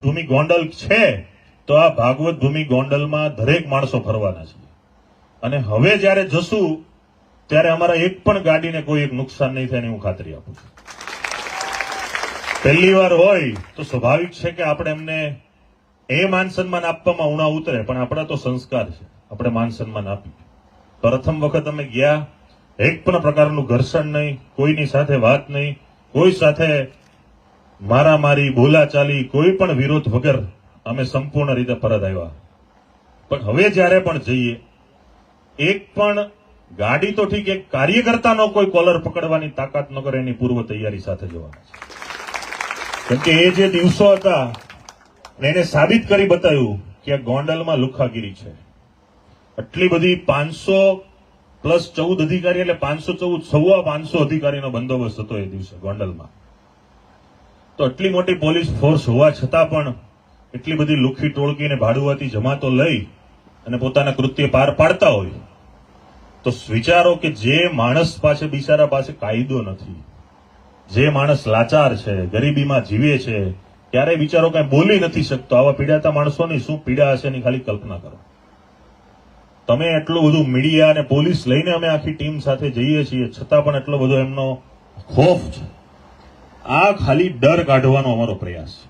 ભૂમિ ગોંડલ છે તો આ ભાગવત ભૂમિ ગોંડલમાં દરેક માણસો ફરવાના છે અને હવે જ્યારે જશું ત્યારે અમારા એક પણ ગાડીને કોઈ એક નુકસાન નહીં થાય એની હું ખાતરી આપું છું. પહેલી વાર હોય તો સ્વાભાવિક છે કે આપણે એમને એ માન સન્માન આપવામાં ઉણા ઉતરે, પણ આપણા તો સંસ્કાર છે, આપણે માન સન્માન આપીએ. પ્રથમ વખત અમે ગયા, એક પણ પ્રકારનું ઘર્ષણ નહીં, કોઈની સાથે વાત નહીં, કોઈ સાથે મારામારી બોલાચાલી કોઈ પણ વિરોધ વગર અમે સંપૂર્ણ રીતે પરત આવ્યા. પણ હવે જ્યારે પણ જઈએ એક પણ ગાડી તો ઠીક, એક કાર્યકર્તાનો કોઈ કોલર પકડવાની તાકાત ન કરે એની પૂર્વ તૈયારી સાથે જવાના છે. કેમ કે એ જે દિવસો હતા એને સાબિત કરી બતાવ્યું કે આ ગોંડલમાં લુખાગીરી છે. આટલી બધી 500+14 અધિકારી એટલે 514 અધિકારીનો બંદોબસ્ત હતો એ દિવસે ગોંડલમાં. તો આટલી મોટી પોલીસ ફોર્સ હોવા છતાં પણ એટલી બધી લુખી ટોળકીને ભાડુઆતી જમાતો લઈ અને પોતાના કૃત્ય પાર પાડતા હોય તો વિચારો કે જે માણસ પાસે બિચારા પાસે કાયદો નથી, જે માણસ લાચાર છે, ગરીબીમાં જીવે છે, ક્યારેય બિચારો કઈ બોલી નથી શકતો, આવા પીડાતા માણસોની શું પીડા હશે એની ખાલી કલ્પના કરો. તમે એટલું બધું મીડિયા અને પોલીસ લઈને અમે આખી ટીમ સાથે જઈએ છીએ છતાં પણ એટલો બધો એમનો ખોફ છે. આ ખાલી ડર કાઢવાનો અમારો પ્રયાસ છે.